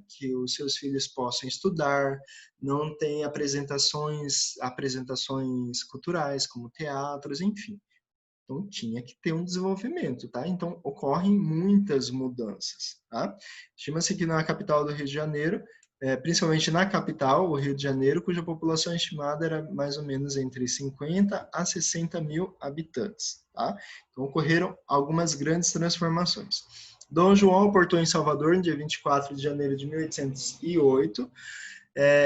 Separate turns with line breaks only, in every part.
que os seus filhos possam estudar, não tem apresentações culturais, como teatros, enfim. Então, tinha que ter um desenvolvimento, tá? Então, ocorrem muitas mudanças, tá? Estima-se que na capital do Rio de Janeiro, principalmente na capital, o Rio de Janeiro, cuja população estimada era mais ou menos entre 50 a 60 mil habitantes, tá? Então, ocorreram algumas grandes transformações. Dom João aportou em Salvador, no dia 24 de janeiro de 1808,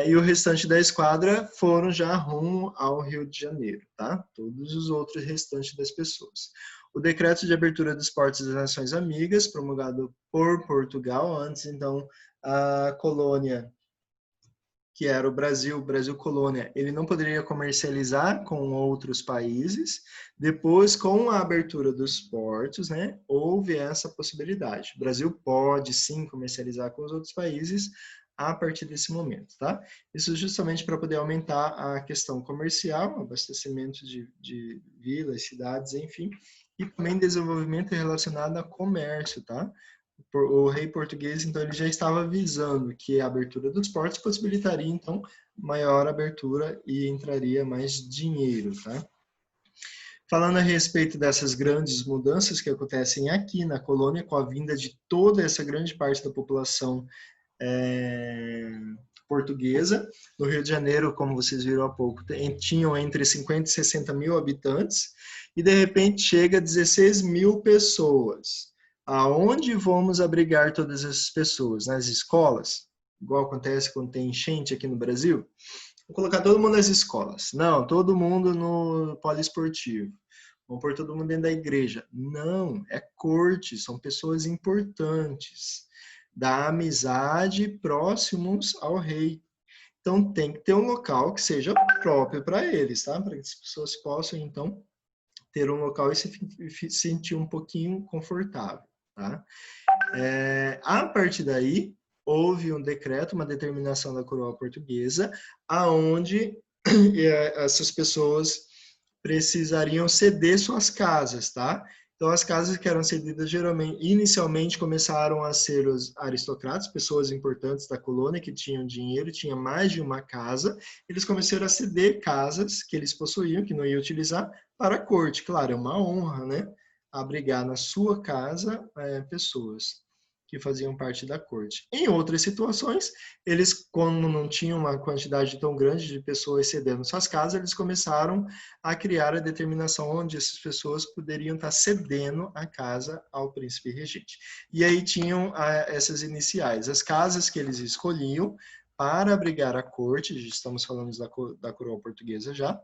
e o restante da esquadra foram já rumo ao Rio de Janeiro, tá? Todos os outros restantes das pessoas. O decreto de abertura dos portos das Nações Amigas, promulgado por Portugal, antes então a colônia, que era o Brasil colônia, ele não poderia comercializar com outros países. Depois, com a abertura dos portos, né, houve essa possibilidade. O Brasil pode, sim, comercializar com os outros países a partir desse momento, tá? Isso justamente para poder aumentar a questão comercial, abastecimento de vilas, cidades, enfim, e também desenvolvimento relacionado a comércio, tá? O rei português, então, ele já estava visando que a abertura dos portos possibilitaria, então, maior abertura e entraria mais dinheiro, tá? Falando a respeito dessas grandes mudanças que acontecem aqui na colônia, com a vinda de toda essa grande parte da população portuguesa, no Rio de Janeiro, como vocês viram há pouco, tinham entre 50 e 60 mil habitantes, e de repente chega a 16 mil pessoas. Aonde vamos abrigar todas essas pessoas? Nas escolas? Igual acontece quando tem enchente aqui no Brasil? Vou colocar todo mundo nas escolas. Não, todo mundo no poliesportivo. Vamos pôr todo mundo dentro da igreja. Não, é corte, são pessoas importantes, da amizade, próximos ao rei. Então, tem que ter um local que seja próprio para eles, tá? Para que as pessoas possam, então, ter um local e se sentir um pouquinho confortável, tá? A partir daí, houve um decreto, uma determinação da coroa portuguesa, aonde essas pessoas precisariam ceder suas casas, tá? Então, as casas que eram cedidas inicialmente começaram a ser os aristocratas, pessoas importantes da colônia que tinham dinheiro, tinha mais de uma casa, eles começaram a ceder casas que eles possuíam, que não iam utilizar, para a corte. Claro, é uma honra, né? Abrigar na sua casa pessoas que faziam parte da corte. Em outras situações, eles, como não tinham uma quantidade tão grande de pessoas cedendo suas casas, eles começaram a criar a determinação onde essas pessoas poderiam estar cedendo a casa ao príncipe regente. E aí tinham essas iniciais, as casas que eles escolhiam para abrigar a corte, estamos falando da coroa portuguesa já,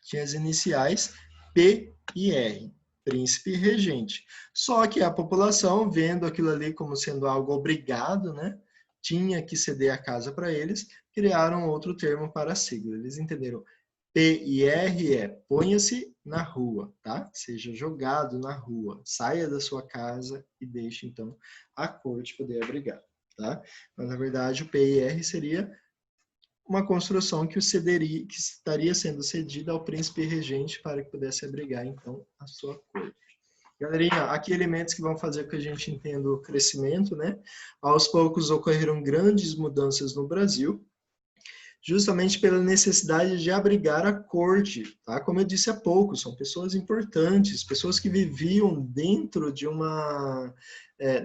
tinha as iniciais P e R. Príncipe regente. Só que a população, vendo aquilo ali como sendo algo obrigado, né, tinha que ceder a casa para eles, criaram outro termo para a sigla. Eles entenderam. P e R é ponha-se na rua, tá? Seja jogado na rua, saia da sua casa e deixe, então, a corte poder abrigar, tá? Mas, na verdade, o P e R seria uma construção que estaria sendo cedida ao príncipe regente para que pudesse abrigar, então, a sua corte. Galerinha, aqui elementos que vão fazer com que a gente entenda o crescimento, né? Aos poucos ocorreram grandes mudanças no Brasil, justamente pela necessidade de abrigar a corte, tá? Como eu disse há pouco, são pessoas importantes, pessoas que viviam dentro de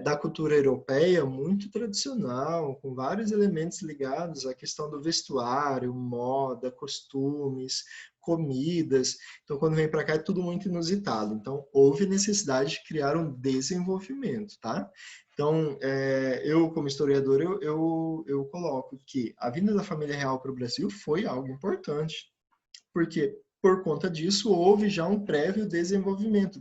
da cultura europeia muito tradicional, com vários elementos ligados à questão do vestuário, moda, costumes, comidas. Então, quando vem para cá, é tudo muito inusitado. Então, houve necessidade de criar um desenvolvimento, tá? Então, eu como historiador, eu coloco que a vinda da família real para o Brasil foi algo importante, porque por conta disso houve já um prévio desenvolvimento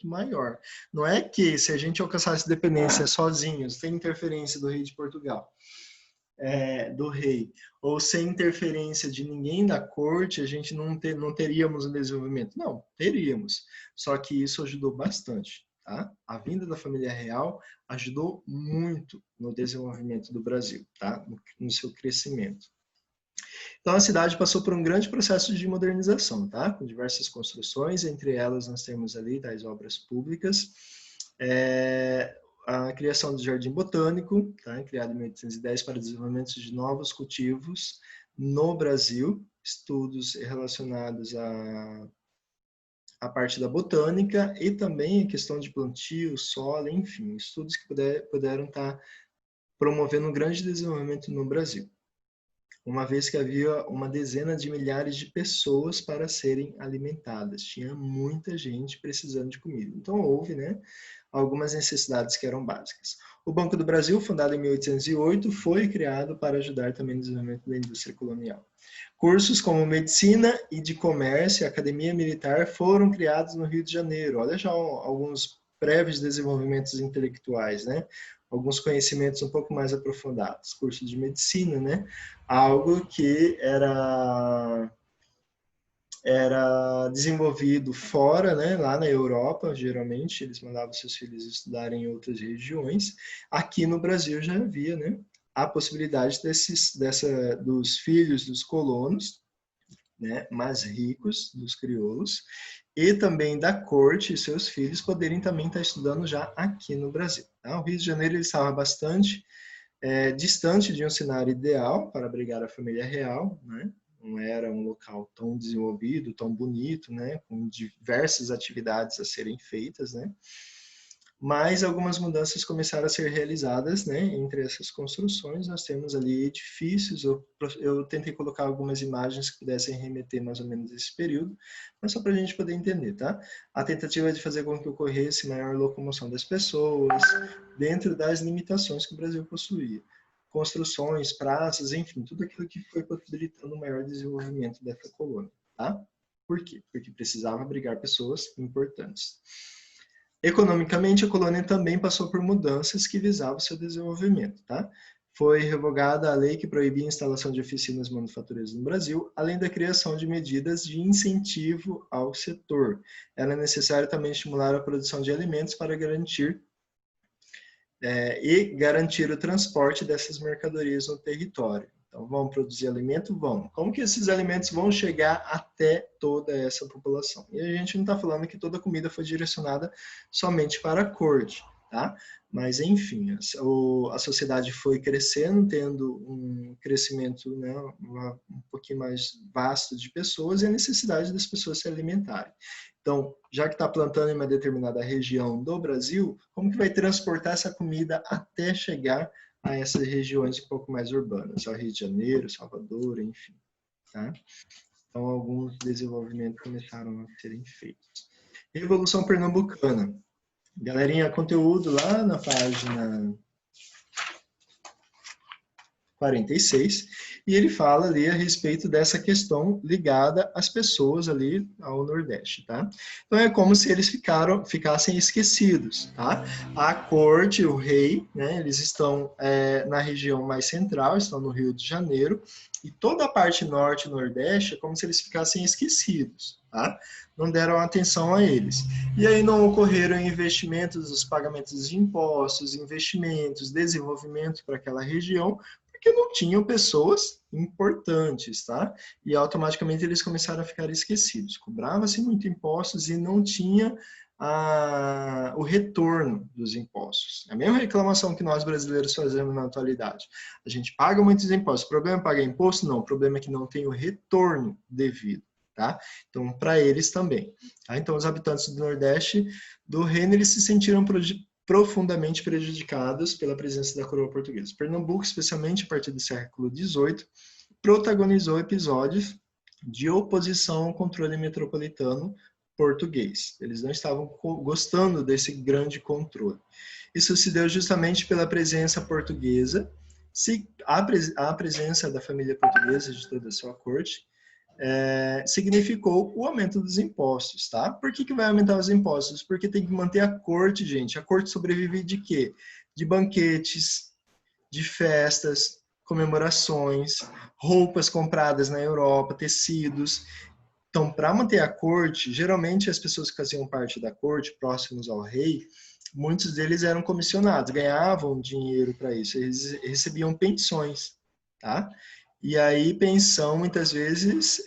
maior. Não é que se a gente alcançasse dependência sozinhos, sem interferência do rei de Portugal, do rei, ou sem interferência de ninguém da corte, a gente não teríamos um desenvolvimento. Não, teríamos. Só que isso ajudou bastante. Tá? A vinda da família real ajudou muito no desenvolvimento do Brasil, tá? No seu crescimento. Então, a cidade passou por um grande processo de modernização, tá? Com diversas construções, entre elas nós temos ali as obras públicas. a criação do Jardim Botânico, tá? Criado em 1810 para o desenvolvimento de novos cultivos no Brasil, estudos relacionados à parte da botânica e também a questão de plantio, solo, enfim, estudos que puderam estar promovendo um grande desenvolvimento no Brasil, uma vez que havia uma dezena de milhares de pessoas para serem alimentadas. Tinha muita gente precisando de comida. Então, houve, né, algumas necessidades que eram básicas. O Banco do Brasil, fundado em 1808, foi criado para ajudar também no desenvolvimento da indústria colonial. Cursos como Medicina e de Comércio e Academia Militar foram criados no Rio de Janeiro. Olha já alguns prévios desenvolvimentos intelectuais, né? Alguns conhecimentos um pouco mais aprofundados. Curso de Medicina, né? Algo que era desenvolvido fora, né, lá na Europa, geralmente, eles mandavam seus filhos estudarem em outras regiões. Aqui no Brasil já havia, né, a possibilidade dos filhos dos colonos, né, mais ricos, dos crioulos, e também da corte e seus filhos poderem também estar estudando já aqui no Brasil. Tá? O Rio de Janeiro ele estava bastante distante de um cenário ideal para abrigar a família real, né? Não era um local tão desenvolvido, tão bonito, né? Com diversas atividades a serem feitas, né? Mas algumas mudanças começaram a ser realizadas, né? Entre essas construções, nós temos ali edifícios. Eu tentei colocar algumas imagens que pudessem remeter mais ou menos a esse período, mas só para a gente poder entender, tá? A tentativa de fazer com que ocorresse maior locomoção das pessoas, dentro das limitações que o Brasil possuía. Construções, praças, enfim, tudo aquilo que foi possibilitando o maior desenvolvimento dessa colônia, tá? Por quê? Porque precisava abrigar pessoas importantes. Economicamente, a colônia também passou por mudanças que visavam seu desenvolvimento. Tá? Foi revogada a lei que proibia a instalação de oficinas manufatureiras no Brasil, além da criação de medidas de incentivo ao setor. Era necessário também estimular a produção de alimentos para garantir o transporte dessas mercadorias no território. Então, vamos produzir alimento? Vamos. Como que esses alimentos vão chegar até toda essa população? E a gente não está falando que toda a comida foi direcionada somente para a corte, tá? Mas, enfim, a sociedade foi crescendo, tendo um crescimento, né, um pouquinho mais vasto de pessoas e a necessidade das pessoas se alimentarem. Então, já que está plantando em uma determinada região do Brasil, como que vai transportar essa comida até chegar a essas regiões um pouco mais urbanas, ao Rio de Janeiro, Salvador, enfim. Tá? Então, alguns desenvolvimentos começaram a serem feitos. Revolução Pernambucana. Galerinha, conteúdo lá na página 46, e ele fala ali a respeito dessa questão ligada às pessoas ali ao Nordeste, tá? Então é como se eles ficassem esquecidos, tá? A corte, o rei, né, eles estão na região mais central, estão no Rio de Janeiro, e toda a parte norte e nordeste é como se eles ficassem esquecidos, tá? Não deram atenção a eles. E aí não ocorreram investimentos, os pagamentos de impostos, investimentos, desenvolvimento para aquela região, porque não tinham pessoas importantes, tá? E automaticamente eles começaram a ficar esquecidos. Cobrava-se muito impostos e não tinha o retorno dos impostos. É a mesma reclamação que nós brasileiros fazemos na atualidade. A gente paga muitos impostos. O problema é pagar imposto? Não. O problema é que não tem o retorno devido. Tá? Então, para eles também. Tá? Então, os habitantes do Nordeste do reino, eles se sentiram profundamente prejudicados pela presença da coroa portuguesa. Pernambuco, especialmente a partir do século XVIII, protagonizou episódios de oposição ao controle metropolitano português. Eles não estavam gostando desse grande controle. Isso se deu justamente pela presença portuguesa, a presença da família portuguesa de toda a sua corte, significou o aumento dos impostos, tá? Por que vai aumentar os impostos? Porque tem que manter a corte, gente. A corte sobrevive de quê? De banquetes, de festas, comemorações, roupas compradas na Europa, tecidos. Então, para manter a corte, geralmente as pessoas que faziam parte da corte, próximos ao rei, muitos deles eram comissionados, ganhavam dinheiro para isso, eles recebiam pensões, tá? E aí, pensão, muitas vezes,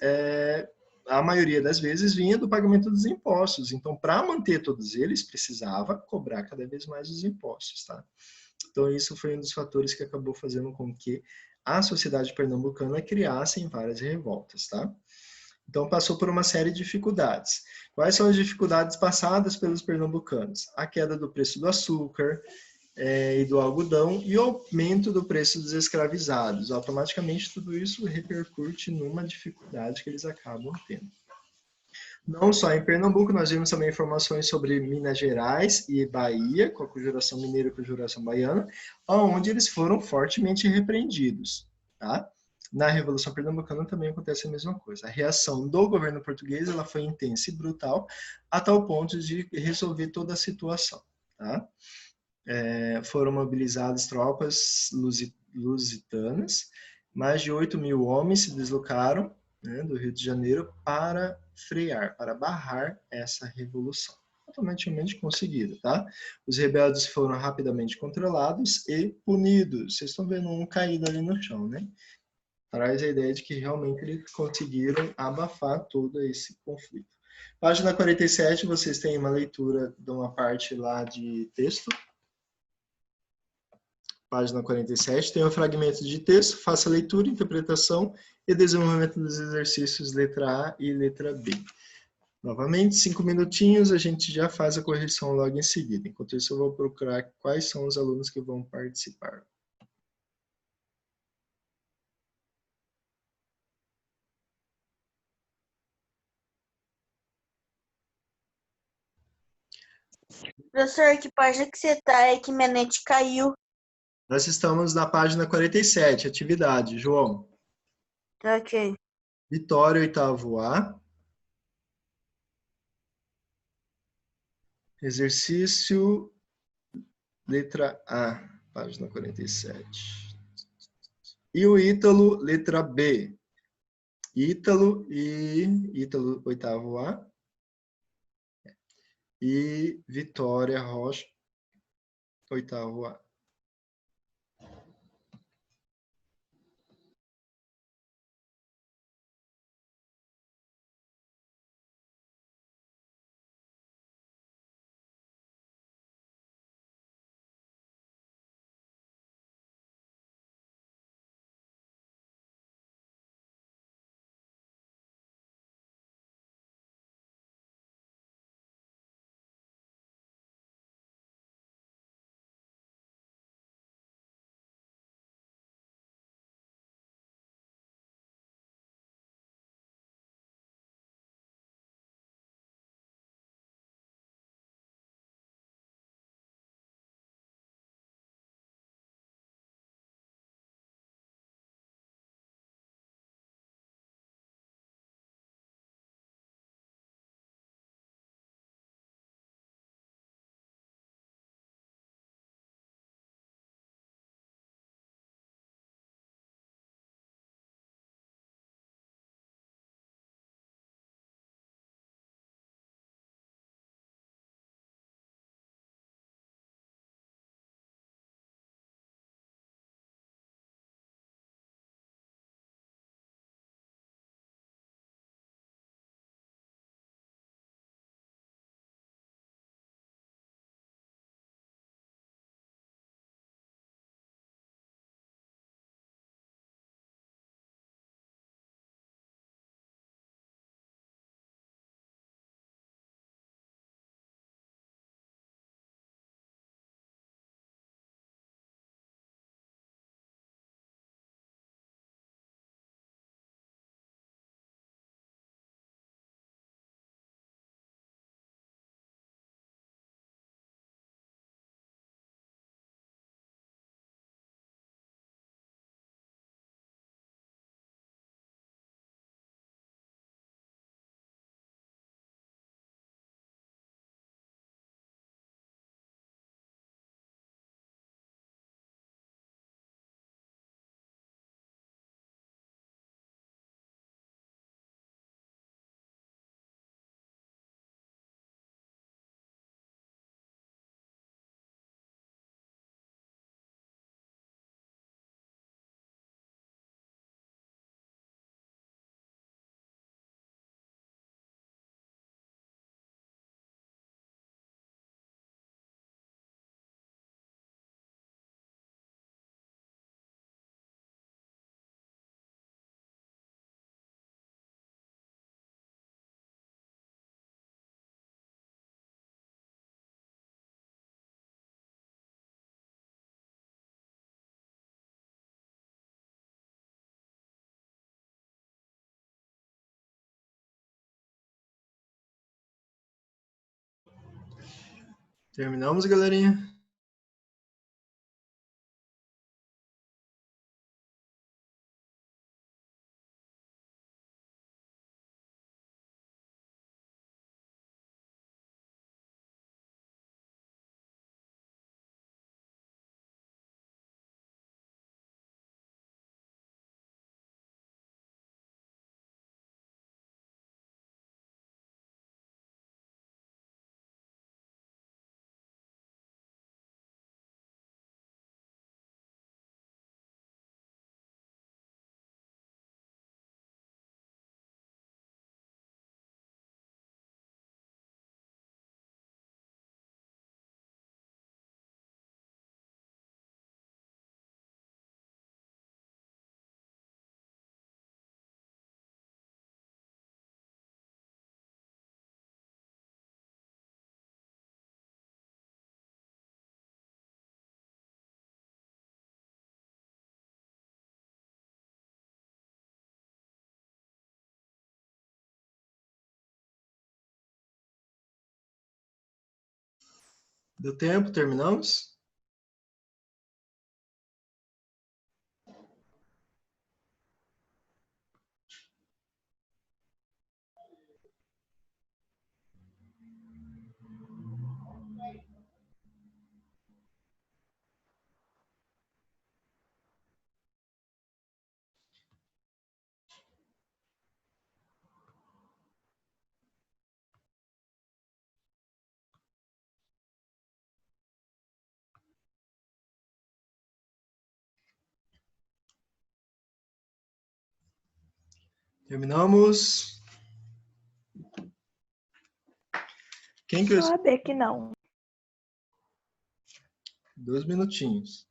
a maioria das vezes vinha do pagamento dos impostos. Então, para manter todos eles, precisava cobrar cada vez mais os impostos, tá? Então, isso foi um dos fatores que acabou fazendo com que a sociedade pernambucana criasse várias revoltas, tá? Então, passou por uma série de dificuldades. Quais são as dificuldades passadas pelos pernambucanos? A queda do preço do açúcar e do algodão e o aumento do preço dos escravizados. Automaticamente, tudo isso repercute numa dificuldade que eles acabam tendo. Não só em Pernambuco, nós vimos também informações sobre Minas Gerais e Bahia, com a Conjuração Mineira e a Conjuração Baiana, onde eles foram fortemente repreendidos, tá? Na Revolução Pernambucana também acontece a mesma coisa. A reação do governo português ela foi intensa e brutal, a tal ponto de resolver toda a situação, tá? Foram mobilizadas tropas lusitanas, mais de 8 mil homens se deslocaram, né, do Rio de Janeiro para frear, para barrar essa revolução. Totalmente conseguido, tá? Os rebeldes foram rapidamente controlados e punidos. Vocês estão vendo um caído ali no chão, né? Traz a ideia de que realmente eles conseguiram abafar todo esse conflito. Página 47, vocês têm uma leitura de uma parte lá de texto. Página 47, tem um fragmento de texto, faça a leitura, interpretação e desenvolvimento dos exercícios letra A e letra B. Novamente, 5 minutinhos, a gente já faz a correção logo em seguida. Enquanto isso, eu vou procurar quais são os alunos que vão participar.
Professor, que página que você tá? É que minha net caiu.
Nós estamos na página 47, atividade. João.
Tá ok.
Vitória, oitavo A. Exercício, letra A, página 47. E o Ítalo, letra B. Ítalo, oitavo A. E Vitória Rocha, oitavo A. Terminamos, galerinha? Deu tempo? Terminamos? Terminamos. Quem que eu...
Sabe que não.
2 minutinhos.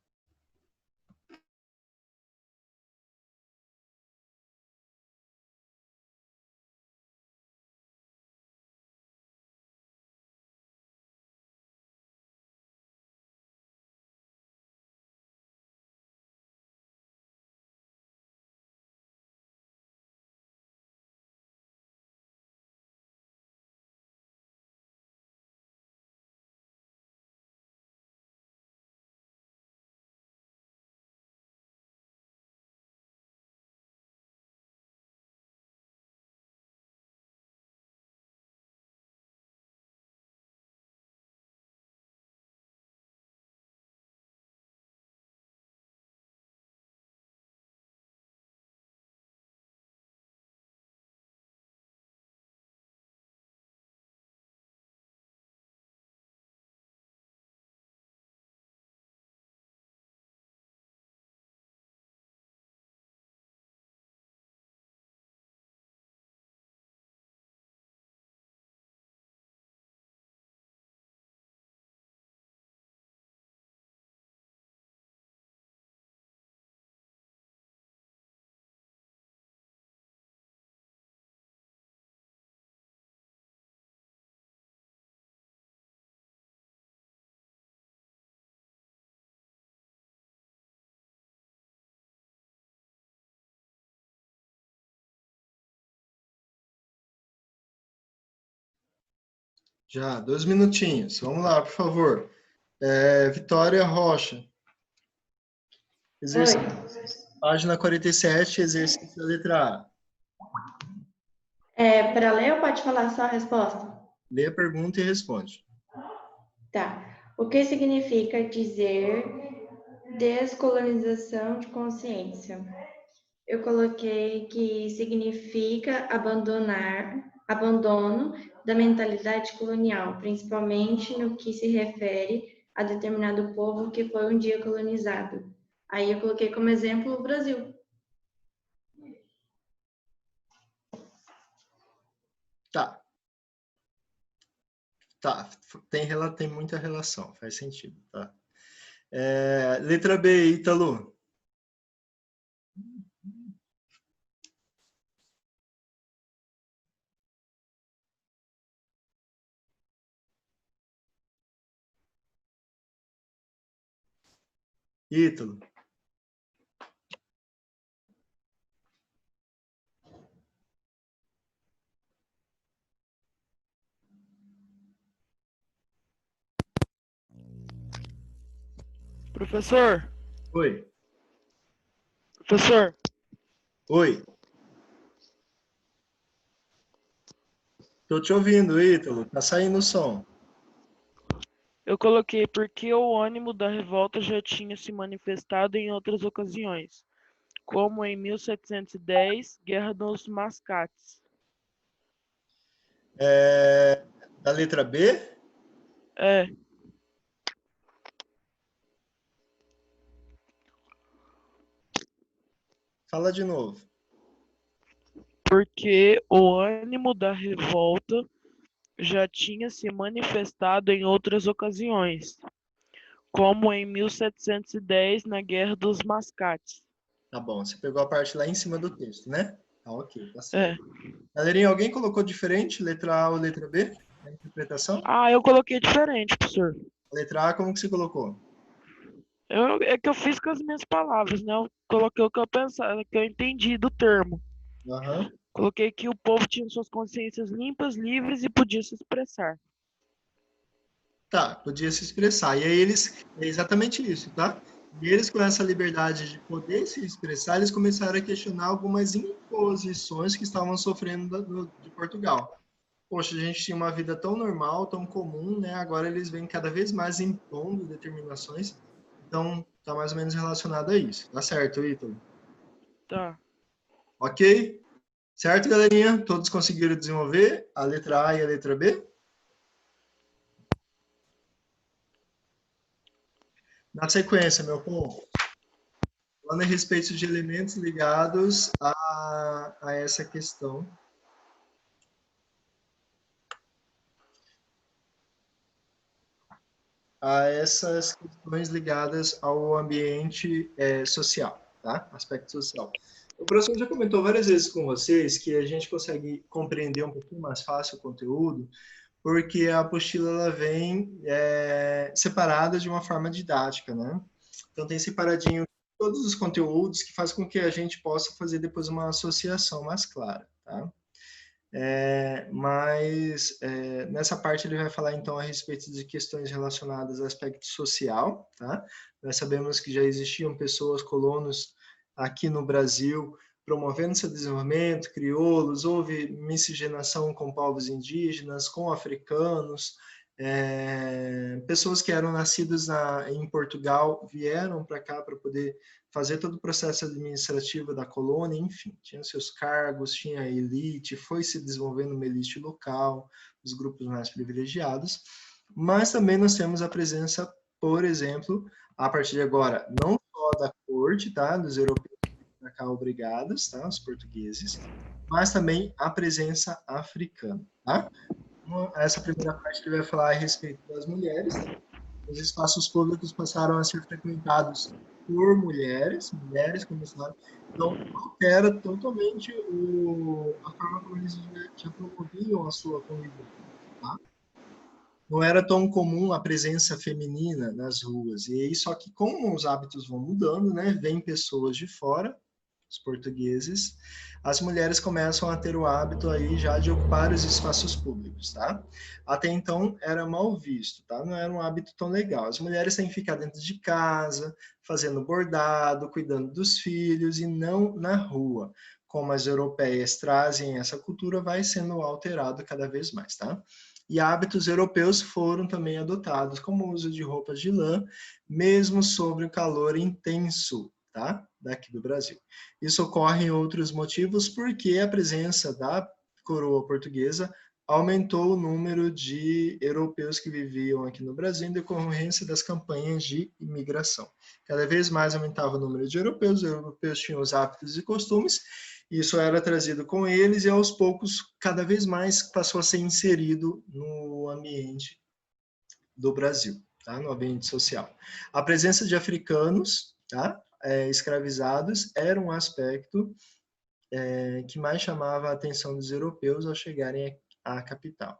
Já, 2 minutinhos. Vamos lá, por favor. Vitória Rocha. Exercício. Página 47, exercício da letra A.
Para ler ou pode falar só a resposta?
Lê a pergunta e responde.
Tá. O que significa dizer descolonização de consciência? Eu coloquei que significa abandono da mentalidade colonial, principalmente no que se refere a determinado povo que foi um dia colonizado. Aí eu coloquei como exemplo o Brasil.
Tá. Tá, tem muita relação, faz sentido, tá? Letra B, Ítalo. Ítalo.
Professor,
Oi.
professor,
Oi. Tô te ouvindo, Ítalo. Tá saindo o som.
eu coloquei porque o ânimo da revolta já tinha se manifestado em outras ocasiões, como em 1710, Guerra dos Mascates.
Da letra B?
É,
Fala de novo.
porque o ânimo da revolta já tinha se manifestado em outras ocasiões, como em 1710, na Guerra dos Mascates.
Tá bom, você pegou a parte lá em cima do texto, né? Tá ok, tá certo.
É.
Galerinha, alguém colocou diferente, letra A ou letra B? Na interpretação?
Ah, eu coloquei diferente, professor.
Letra A, como que você colocou?
É que eu fiz com as minhas palavras, né? Eu coloquei o que eu pensava, que eu entendi do termo.
Aham.
Coloquei que o povo tinha suas consciências limpas, livres e podia se expressar.
Tá, podia se expressar. E aí eles, é exatamente isso, tá? E eles, com essa liberdade de poder se expressar, eles começaram a questionar algumas imposições que estavam sofrendo de Portugal. Poxa, a gente tinha uma vida tão normal, tão comum, né? Agora eles vêm cada vez mais impondo determinações. Então, tá mais ou menos relacionado a isso. Tá certo, Ítalo?
Tá.
Ok? Certo, galerinha? Todos conseguiram desenvolver a letra A e a letra B? Na sequência, meu povo, falando a respeito de elementos ligados a essa questão. A essas questões ligadas ao ambiente social, tá? Aspecto social. O professor já comentou várias vezes com vocês que a gente consegue compreender um pouquinho mais fácil o conteúdo, porque a apostila ela vem separada de uma forma didática, né? Então tem separadinho todos os conteúdos que faz com que a gente possa fazer depois uma associação mais clara, tá? Mas nessa parte ele vai falar então a respeito de questões relacionadas ao aspecto social, tá? Nós sabemos que já existiam pessoas, colonos aqui no Brasil, promovendo seu desenvolvimento, crioulos, houve miscigenação com povos indígenas, com africanos, pessoas que eram nascidas em Portugal vieram para cá para poder fazer todo o processo administrativo da colônia, enfim, tinha seus cargos, tinha a elite, foi se desenvolvendo uma elite local, os grupos mais privilegiados, mas também nós temos a presença, por exemplo, a partir de agora, não só da corte, tá, dos europeus para cá obrigados, tá, os portugueses, mas também a presença africana, tá? Essa primeira parte ele vai falar a respeito das mulheres, tá? Os espaços públicos passaram a ser frequentados por mulheres, mulheres começaram, então altera totalmente a forma como eles já promoviam a sua convivência, tá? Não era tão comum a presença feminina nas ruas, e aí só que como os hábitos vão mudando, né, vem pessoas de fora, os portugueses, as mulheres começam a ter o hábito aí já de ocupar os espaços públicos, tá? Até então era mal visto, tá? Não era um hábito tão legal. As mulheres têm que ficar dentro de casa, fazendo bordado, cuidando dos filhos e não na rua. Como as europeias trazem essa cultura, vai sendo alterado cada vez mais, tá? E hábitos europeus foram também adotados, como o uso de roupas de lã, mesmo sobre o calor intenso, tá? Daqui do Brasil. Isso ocorre em outros motivos, porque a presença da coroa portuguesa aumentou o número de europeus que viviam aqui no Brasil em decorrência das campanhas de imigração. Cada vez mais aumentava o número de europeus, os europeus tinham os hábitos e costumes, isso era trazido com eles e aos poucos, cada vez mais passou a ser inserido no ambiente do Brasil, tá? No ambiente social. A presença de africanos, tá? Escravizados era um aspecto que mais chamava a atenção dos europeus ao chegarem à capital,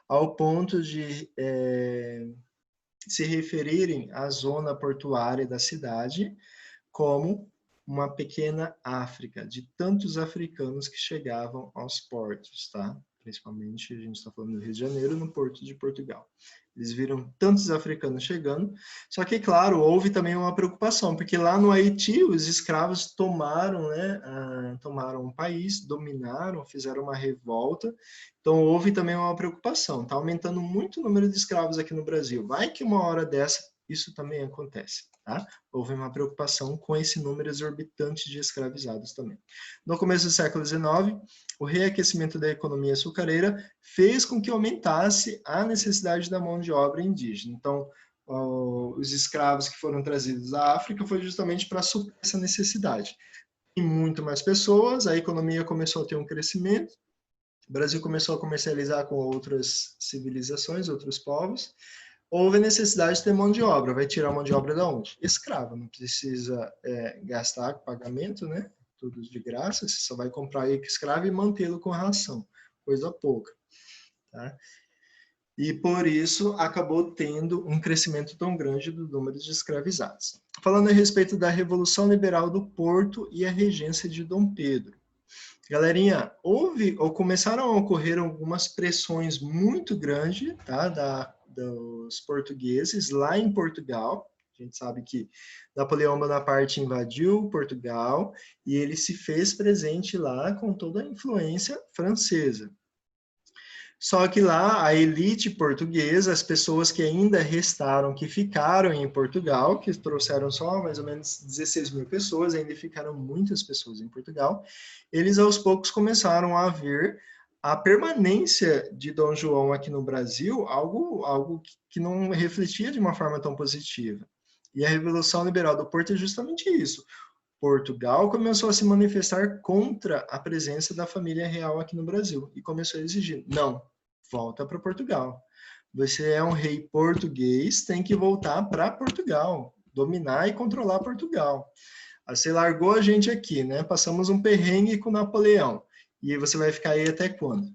ao ponto de se referirem à zona portuária da cidade como uma pequena África, de tantos africanos que chegavam aos portos, tá? principalmente a gente está falando do Rio de Janeiro, no Porto de Portugal. Eles viram tantos africanos chegando, só que, claro, houve também uma preocupação, porque lá no Haiti os escravos tomaram, né, tomaram o país, dominaram, fizeram uma revolta, então houve também uma preocupação, está aumentando muito o número de escravos aqui no Brasil, vai que uma hora dessa isso também acontece, tá? Houve uma preocupação com esse número exorbitante de escravizados também. No começo do século XIX, o reaquecimento da economia açucareira fez com que aumentasse a necessidade da mão de obra indígena. Então, os escravos que foram trazidos da África foi justamente para suprir essa necessidade. E muito mais pessoas, a economia começou a ter um crescimento, o Brasil começou a comercializar com outras civilizações, outros povos, houve a necessidade de ter mão de obra. Vai tirar mão de obra de onde? Escrava, não precisa gastar com pagamento, né? Tudo de graça, você só vai comprar escravo e mantê-lo com ração, coisa pouca. Tá? E por isso acabou tendo um crescimento tão grande do número de escravizados. Falando a respeito da Revolução Liberal do Porto e a regência de Dom Pedro. Galerinha, começaram a ocorrer algumas pressões muito grandes, tá, dos portugueses lá em Portugal. A gente sabe que Napoleão Bonaparte invadiu Portugal e ele se fez presente lá com toda a influência francesa. Só que lá a elite portuguesa, as pessoas que ainda restaram, que ficaram em Portugal, que trouxeram só mais ou menos 16 mil pessoas, ainda ficaram muitas pessoas em Portugal, eles aos poucos começaram a ver a permanência de Dom João aqui no Brasil, algo que não refletia de uma forma tão positiva. E a Revolução Liberal do Porto é justamente isso. Portugal começou a se manifestar contra a presença da família real aqui no Brasil e começou a exigir, não, volta para Portugal. Você é um rei português, tem que voltar para Portugal, dominar e controlar Portugal. Você largou a gente aqui, né? Passamos um perrengue com Napoleão e você vai ficar aí até quando?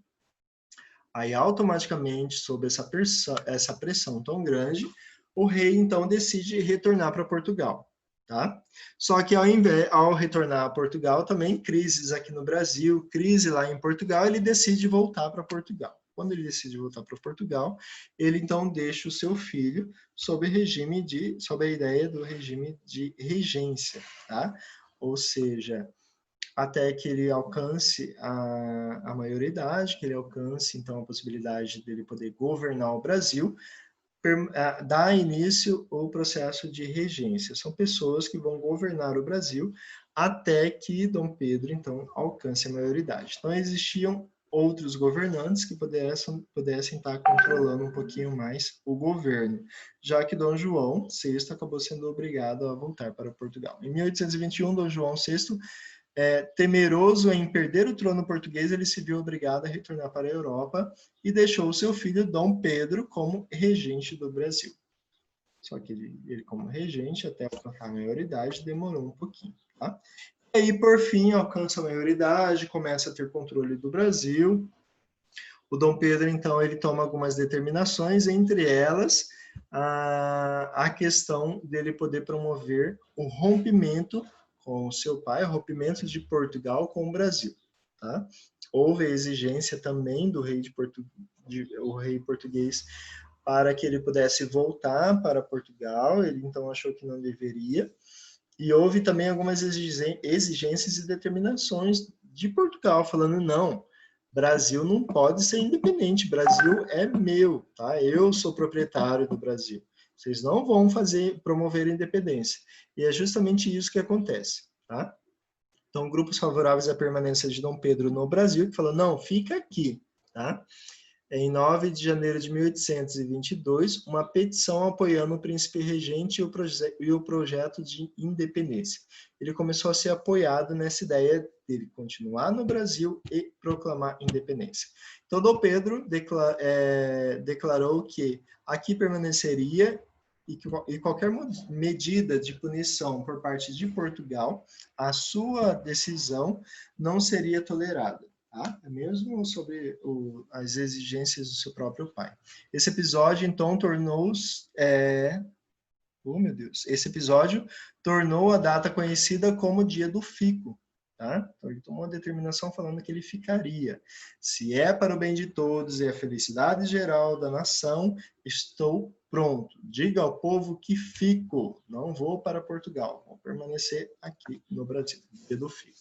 Aí, automaticamente, sob essa pressão tão grande, o rei, então, decide retornar para Portugal. Tá? Só que ao retornar a Portugal, também crises aqui no Brasil, crise lá em Portugal, ele decide voltar para Portugal. Quando ele decide voltar para Portugal, ele então deixa o seu filho sob a ideia do regime de regência, tá? Ou seja, até que ele alcance a maioridade, que ele alcance então a possibilidade dele poder governar o Brasil, dá início ao processo de regência. São pessoas que vão governar o Brasil até que Dom Pedro, então, alcance a maioridade. Então, existiam outros governantes que pudessem estar controlando um pouquinho mais o governo, já que Dom João VI acabou sendo obrigado a voltar para Portugal. Em 1821, Dom João VI, temeroso em perder o trono português, ele se viu obrigado a retornar para a Europa e deixou seu filho Dom Pedro como regente do Brasil. Só que ele como regente, até alcançar a maioridade, demorou um pouquinho. Tá? E aí, por fim, alcança a maioridade, começa a ter controle do Brasil. O Dom Pedro, então, ele toma algumas determinações, entre elas a questão dele poder promover o rompimento com o seu pai, o rompimento de Portugal com o Brasil. Tá? Houve a exigência também do rei o rei português para que ele pudesse voltar para Portugal, ele então achou que não deveria, e houve também algumas exigências e determinações de Portugal, falando, não, Brasil não pode ser independente, Brasil é meu, tá? Eu sou proprietário do Brasil. Vocês não vão promover a independência. E é justamente isso que acontece, tá? Então, grupos favoráveis à permanência de Dom Pedro no Brasil, que falam, não, fica aqui, tá? Em 9 de janeiro de 1822, uma petição apoiando o príncipe regente e o projeto de independência. Ele começou a ser apoiado nessa ideia dele continuar no Brasil e proclamar independência. Então, Dom Pedro declarou que aqui permaneceria e qualquer medida de punição por parte de Portugal, a sua decisão não seria tolerada. Tá? Mesmo sobre as exigências do seu próprio pai. Esse episódio, então, esse episódio tornou a data conhecida como Dia do Fico, Tá? Então, ele tomou uma determinação falando que ele ficaria. Se é para o bem de todos e a felicidade geral da nação, estou pronto. Diga ao povo que fico. Não vou para Portugal. Vou permanecer aqui no Brasil. Dia do fico.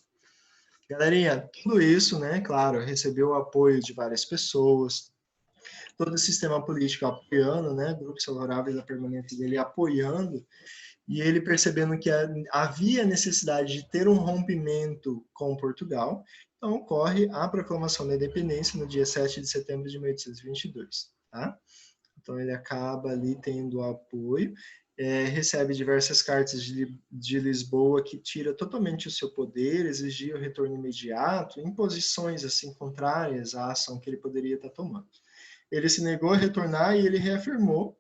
Galerinha, tudo isso, né, claro, recebeu o apoio de várias pessoas, todo o sistema político apoiando, né, grupos favoráveis à permanência dele apoiando, e ele percebendo que havia necessidade de ter um rompimento com Portugal, então ocorre a proclamação da independência no dia 7 de setembro de 1822, tá? Então ele acaba ali tendo apoio, recebe diversas cartas de Lisboa que tira totalmente o seu poder, exigia o retorno imediato, imposições assim contrárias à ação que ele poderia estar tomando. Ele se negou a retornar e ele reafirmou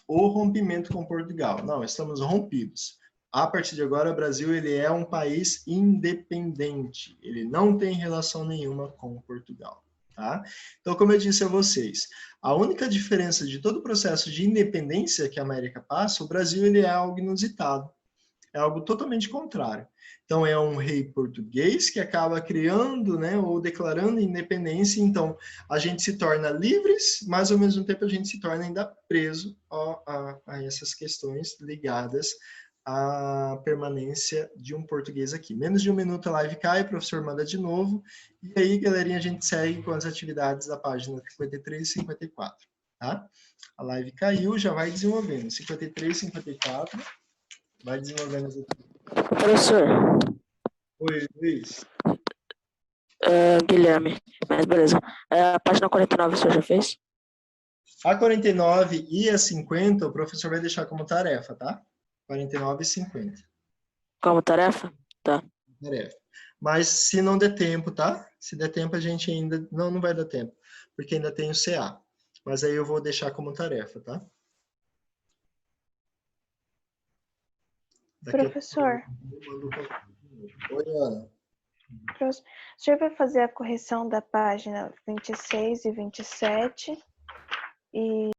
o rompimento com Portugal. Não, estamos rompidos. A partir de agora, o Brasil ele é um país independente. Ele não tem relação nenhuma com Portugal. Tá? Então, como eu disse a vocês, a única diferença de todo o processo de independência que a América passa, o Brasil ele é algo inusitado. É algo totalmente contrário. Então, é um rei português que acaba criando, né, ou declarando independência. Então, a gente se torna livres, mas, ao mesmo tempo, a gente se torna ainda preso a essas questões ligadas à permanência de um português aqui. Menos de um minuto a live cai, o professor manda de novo. E aí, galerinha, a gente segue com as atividades da página 53 e 54. Tá? A live caiu, já vai desenvolvendo. 53 e 54. Vai desenvolvendo as atividades.
Professor,
Oi, Luiz.
Guilherme, mas beleza. A página 49 o senhor já fez?
A 49 e a 50, o professor vai deixar como tarefa, tá? 49 e 50.
Como tarefa? Tá.
Tarefa. Mas se não der tempo, tá? Se der tempo, a gente ainda... Não vai dar tempo, porque ainda tem o CA. Mas aí eu vou deixar como tarefa, tá?
Professor,
Oi, Ana.
o senhor vai fazer a correção da página 26 e 27 e